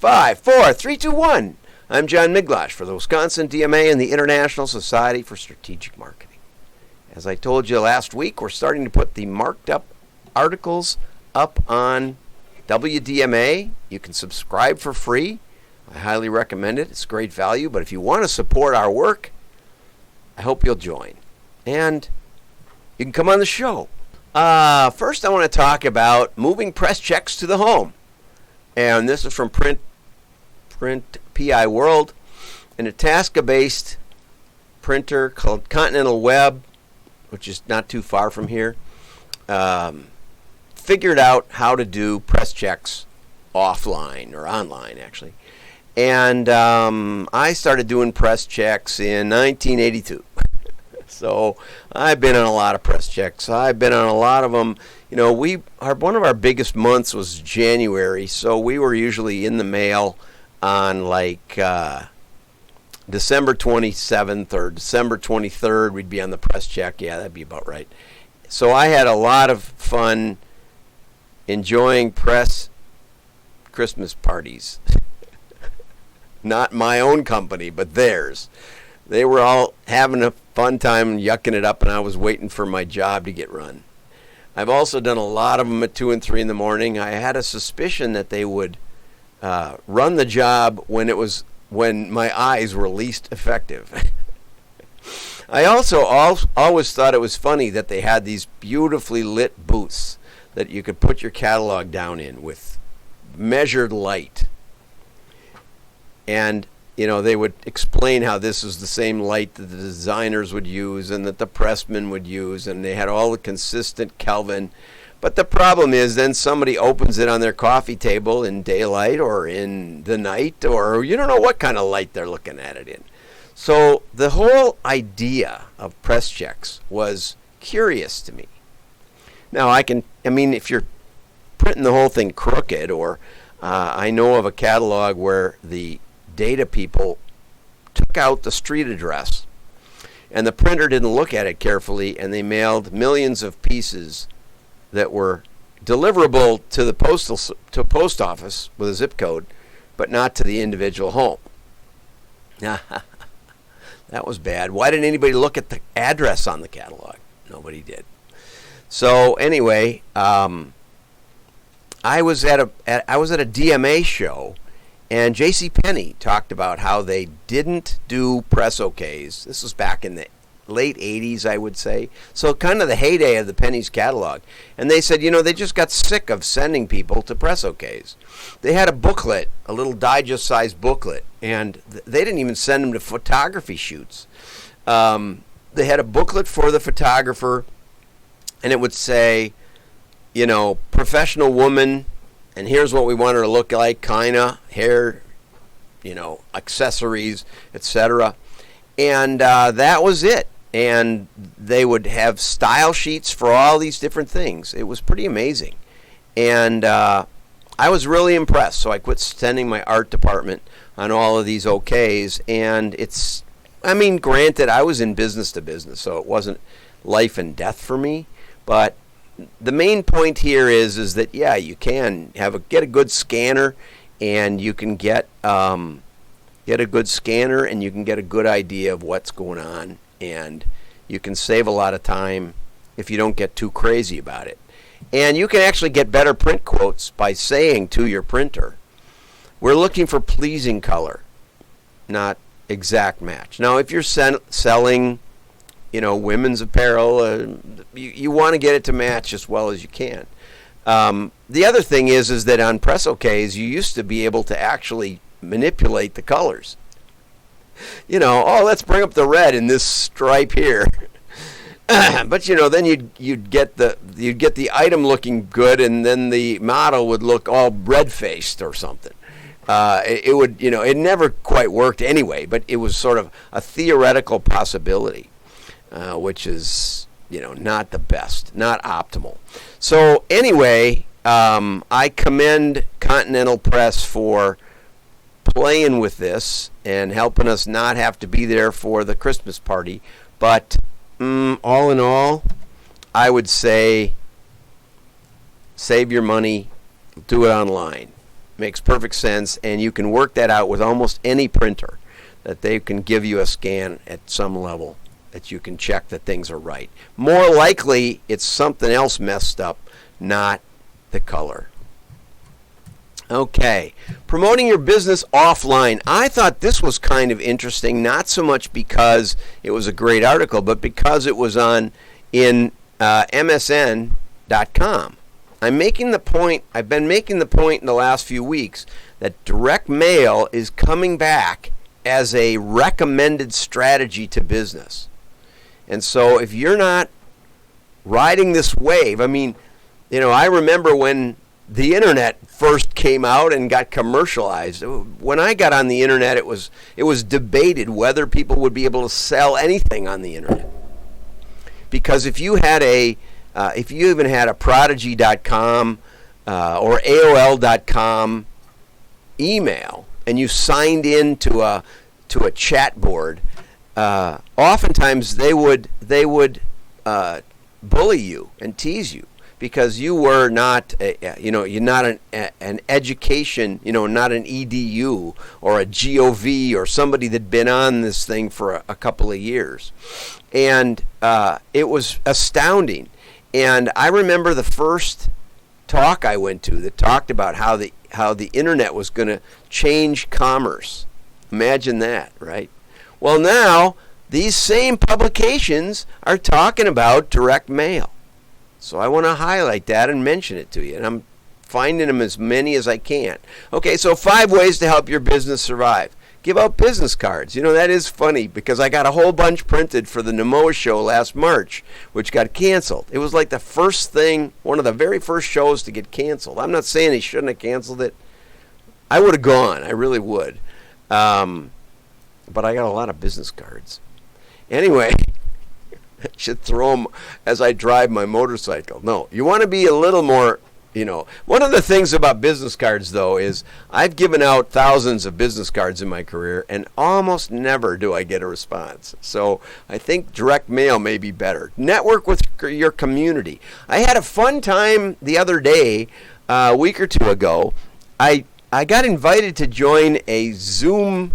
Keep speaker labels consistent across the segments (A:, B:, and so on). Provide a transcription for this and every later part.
A: 5, 4, 3, 2, 1. I'm John Miglash for the Wisconsin DMA and the International Society for Strategic Marketing. As I told you last week, we're starting to put the marked up articles up on WDMA. You can subscribe for free. I highly recommend it. It's great value. But if you want to support our work, I hope you'll join. And you can come on the show. First, I want to talk about moving Presschecks to the home. And this is from Print PI World. And a Tasca-based printer called Continental Web, which is not too far from here, figured out how to do Presschecks offline, or online actually. And I started doing Presschecks in 1982. So I've been on a lot of Presschecks. I've been on a lot of them. You know, one of our biggest months was January, so we were usually in the mail on like December 27th or December 23rd. We'd be on the Presscheck. Yeah, that'd be about right. So I had a lot of fun enjoying press Christmas parties. Not my own company, but theirs. They were all having a fun time yucking it up, and I was waiting for my job to get run. I've also done a lot of them at 2 and 3 in the morning. I had a suspicion that they would run the job when my eyes were least effective. I also always thought it was funny that they had these beautifully lit booths that you could put your catalog down in with measured light. And, you know, they would explain how this is the same light that the designers would use and that the pressmen would use, and they had all the consistent Kelvin. But the problem is then somebody opens it on their coffee table in daylight or in the night, or you don't know what kind of light they're looking at it in. So the whole idea of Presschecks was curious to me. Now, if you're printing the whole thing crooked, or I know of a catalog where the data people took out the street address and the printer didn't look at it carefully, and they mailed millions of pieces that were deliverable to the post office with a zip code, but not to the individual home. That was bad. Why didn't anybody look at the address on the catalog? Nobody did. So anyway, I was at a DMA show, and JCPenney talked about how they didn't do press OKs. This was back in the late 80s, I would say. So kind of the heyday of the Penny's catalog. And they said, they just got sick of sending people to press OKs. They had a booklet, a little digest-sized booklet, and they didn't even send them to photography shoots. They had a booklet for the photographer, and it would say, professional woman, and here's what we want her to look like, kinda, hair, accessories, etc. And that was it. And they would have style sheets for all these different things. It was pretty amazing. And I was really impressed, so I quit sending my art department on all of these OKs. And granted, I was in business to business, so it wasn't life and death for me. But the main point here is that, yeah, you can get a good scanner, and you can get a good scanner, and you can get a good idea of what's going on, and you can save a lot of time if you don't get too crazy about it. And you can actually get better print quotes by saying to your printer, we're looking for pleasing color, not exact match. Now, if you're selling women's apparel, you want to get it to match as well as you can. The other thing is that on press OKs, you used to be able to actually manipulate the colors. Let's bring up the red in this stripe here. But then you'd get the item looking good, and then the model would look all red-faced or something. It never quite worked anyway, but it was sort of a theoretical possibility. Which is, not the best, not optimal. So anyway, I commend Continental Press for playing with this and helping us not have to be there for the Christmas party. But all in all, I would say save your money, do it online. Makes perfect sense, and you can work that out with almost any printer, that they can give you a scan at some level that you can check that things are right. More likely, it's something else messed up, not the color. Okay, promoting your business offline. I thought this was kind of interesting, not so much because it was a great article, but because it was in MSN.com. I've been making the point in the last few weeks that direct mail is coming back as a recommended strategy to business. And so if you're not riding this wave, I mean, I remember when the internet first came out and got commercialized. When I got on the internet, it was debated whether people would be able to sell anything on the internet. Because if you even had a Prodigy.com or AOL.com email and you signed in to a chat board, oftentimes they would bully you and tease you because you were not you're not an education, not an EDU or a GOV or somebody that'd been on this thing for a couple of years, and it was astounding. And I remember the first talk I went to that talked about how the internet was going to change commerce. Imagine that, right? Well, now these same publications are talking about direct mail. So I want to highlight that and mention it to you. And I'm finding them as many as I can. Okay, so 5 ways to help your business survive. Give out business cards. That is funny because I got a whole bunch printed for the Namoa show last March, which got canceled. It was like the first thing, one of the very first shows to get canceled. I'm not saying they shouldn't have canceled it. I would have gone. I really would. But I got a lot of business cards. Anyway, I should throw them as I drive my motorcycle. No, you want to be a little more, One of the things about business cards, though, is I've given out thousands of business cards in my career, and almost never do I get a response. So I think direct mail may be better. Network with your community. I had a fun time the other day, a week or two ago. I got invited to join a Zoom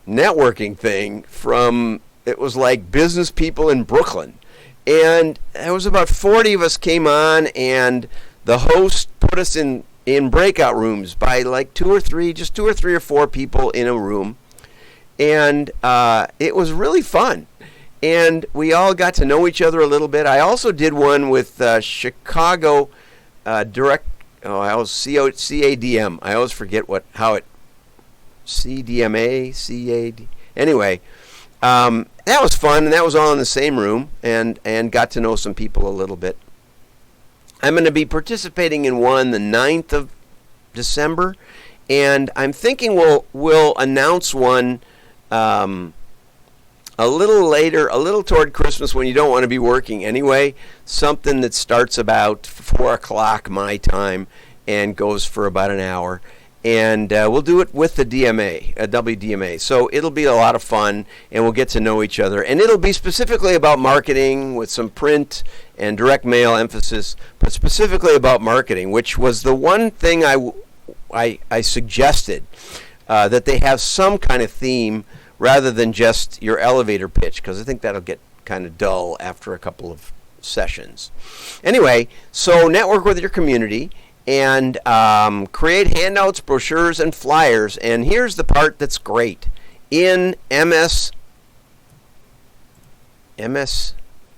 A: networking thing it was like business people in Brooklyn. And there was about 40 of us came on, and the host put us in breakout rooms by like 2 or 3 or 4 people in a room. And it was really fun. And we all got to know each other a little bit. I also did one with Chicago Direct. I always CADM. I always forget CDMA, CAD. Anyway, that was fun, and that was all in the same room, and got to know some people a little bit. I'm going to be participating in one the 9th of December, and I'm thinking we'll announce one a little later, a little toward Christmas when you don't want to be working anyway, something that starts about 4 o'clock my time and goes for about an hour. And we'll do it with the DMA, WDMA. So it'll be a lot of fun, and we'll get to know each other. And it'll be specifically about marketing with some print and direct mail emphasis, but specifically about marketing, which was the one thing I suggested, that they have some kind of theme rather than just your elevator pitch, because I think that'll get kind of dull after a couple of sessions. Anyway, so network with your community. And create handouts, brochures, and flyers. And here's the part that's great. In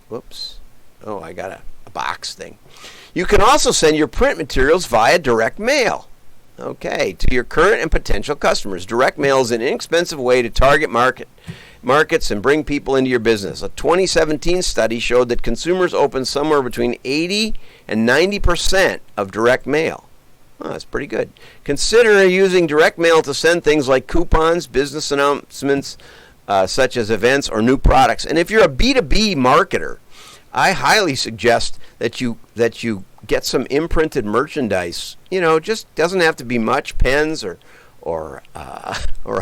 A: whoops. Oh, I got a box thing. You can also send your print materials via direct mail. Okay, to your current and potential customers. Direct mail is an inexpensive way to target markets and bring people into your business. A 2017 study showed that consumers open somewhere between 80 and 90% of direct mail. Oh, that's pretty good. Consider using direct mail to send things like coupons, business announcements, such as events or new products. And if you're a B2B marketer, I highly suggest that you get some imprinted merchandise. Just doesn't have to be much, pens or a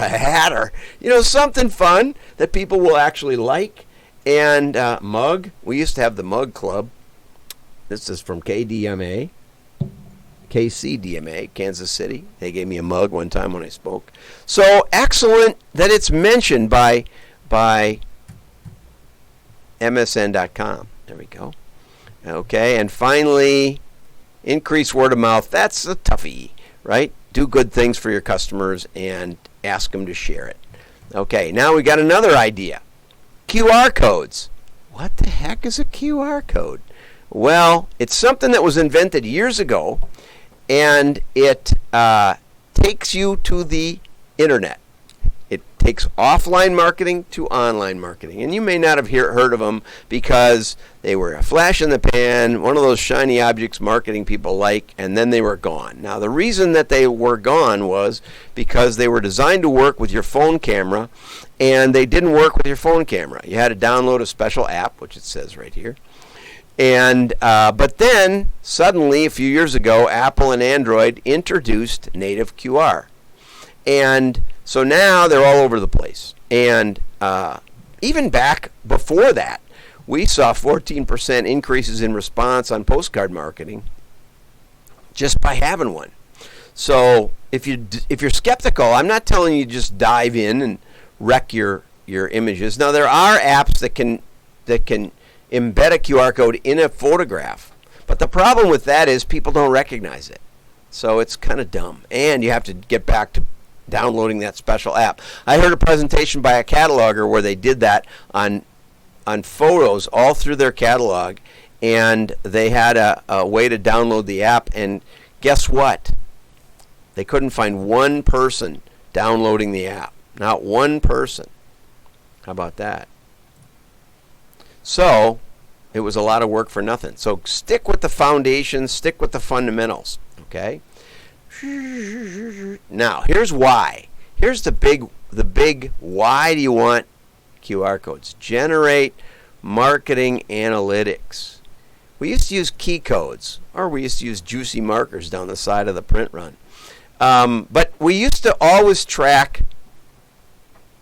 A: hat or something fun that people will actually like. And mug. We used to have the mug club. This is from KDMA. KCDMA, Kansas City. They gave me a mug one time when I spoke. So excellent that it's mentioned by MSN.com. There we go. Okay, and finally, increase word of mouth. That's a toughie, right? Do good things for your customers and ask them to share it. Okay, now we got another idea. QR codes. What the heck is a QR code? Well, it's something that was invented years ago, and it takes you to the internet. It takes offline marketing to online marketing. And you may not have heard of them because they were a flash in the pan, one of those shiny objects marketing people like, and then they were gone. Now, the reason that they were gone was because they were designed to work with your phone camera, and they didn't work with your phone camera. You had to download a special app, which it says right here. And but then, suddenly, a few years ago, Apple and Android introduced native QR. And so now they're all over the place. And even back before that, we saw 14% increases in response on postcard marketing just by having one. So if you're skeptical, I'm not telling you just dive in and wreck your images. Now there are apps that can embed a QR code in a photograph, but the problem with that is people don't recognize it. So it's kind of dumb, and you have to get back to downloading that special app. I heard a presentation by a cataloger where they did that on photos all through their catalog, and they had a way to download the app, and guess what? They couldn't find one person downloading the app. Not one person. How about that? So it was a lot of work for nothing. So stick with the foundation, stick with the fundamentals, okay? Now, here's why. Here's the big why do you want QR codes? Generate marketing analytics. We used to use key codes, or we used to use juicy markers down the side of the print run. But we used to always track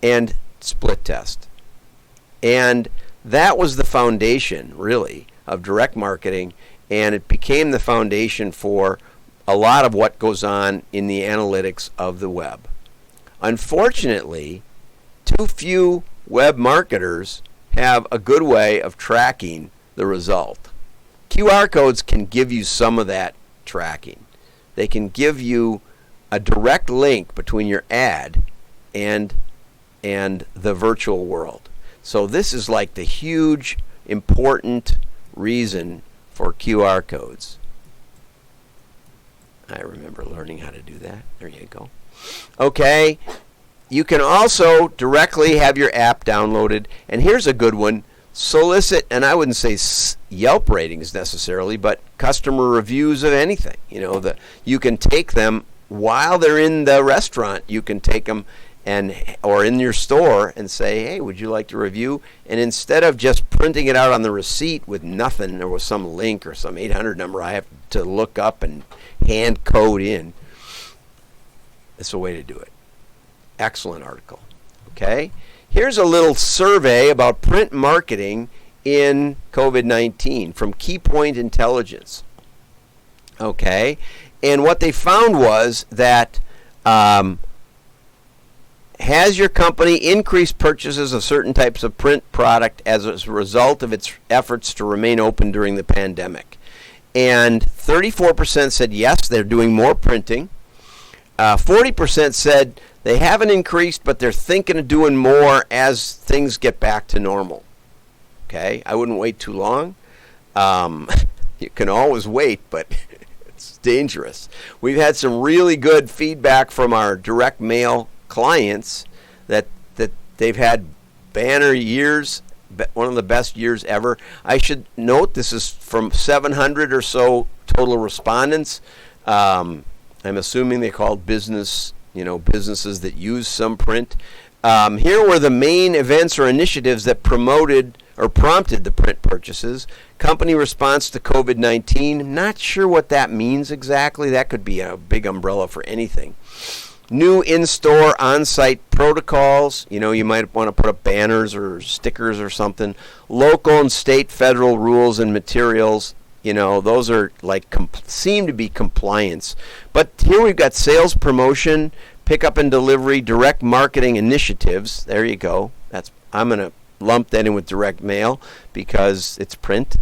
A: and split test. And that was the foundation, really, of direct marketing, and it became the foundation for a lot of what goes on in the analytics of the web. Unfortunately, too few web marketers have a good way of tracking the result. QR codes can give you some of that tracking. They can give you a direct link between your ad and the virtual world. So this is like the huge, important reason for QR codes. I remember learning how to do that. There you go. Okay. You can also directly have your app downloaded. And here's a good one. Solicit, and I wouldn't say Yelp ratings necessarily, but customer reviews of anything. You can take them while they're in the restaurant. You can take them or in your store and say, hey, would you like to review? And instead of just printing it out on the receipt with nothing or with some link or some 800 number I have to look up and hand code in, it's a way to do it. Excellent article. Okay, here's a little survey about print marketing in COVID-19 from Keypoint Intelligence. Okay, and what they found was that has your company increased purchases of certain types of print product as a result of its efforts to remain open during the pandemic? And 34% said yes, they're doing more printing. 40% said they haven't increased, but they're thinking of doing more as things get back to normal. Okay, I wouldn't wait too long. You can always wait, but it's dangerous. We've had some really good feedback from our direct mail clients that they've had banner years, one of the best years ever. I should note this is from 700 or so total respondents. I'm assuming they called businesses that use some print. Here were the main events or initiatives that promoted or prompted the print purchases. Company response to COVID-19. Not sure what that means exactly. That could be a big umbrella for anything. New in-store, on-site protocols. You might want to put up banners or stickers or something. Local and state, federal rules and materials. Those are like seem to be compliance. But here we've got sales promotion, pickup and delivery, direct marketing initiatives. There you go. I'm going to lump that in with direct mail because it's print.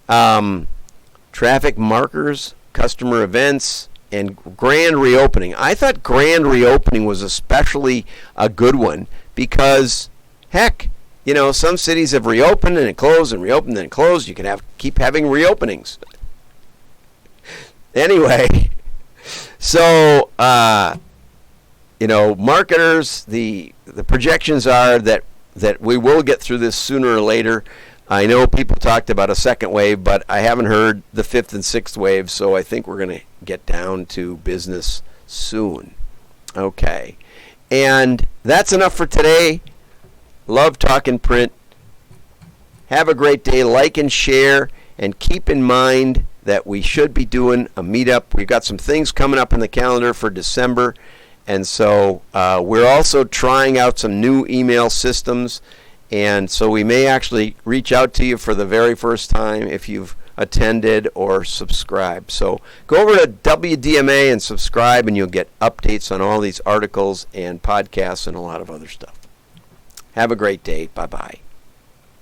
A: Traffic markers, customer events, and grand reopening. I thought grand reopening was especially a good one because, heck, some cities have reopened and it closed and reopened and it closed. You can keep having reopenings. Anyway, so marketers, the projections are that we will get through this sooner or later. I know people talked about a second wave, but I haven't heard the fifth and sixth wave, so I think we're going to get down to business soon. Okay. And that's enough for today. Love talking print. Have a great day. Like and share. And keep in mind that we should be doing a meetup. We've got some things coming up in the calendar for December. And so we're also trying out some new email systems. And so we may actually reach out to you for the very first time if you've attended or subscribed. So go over to WDMA and subscribe, and you'll get updates on all these articles and podcasts and a lot of other stuff. Have a great day. Bye-bye.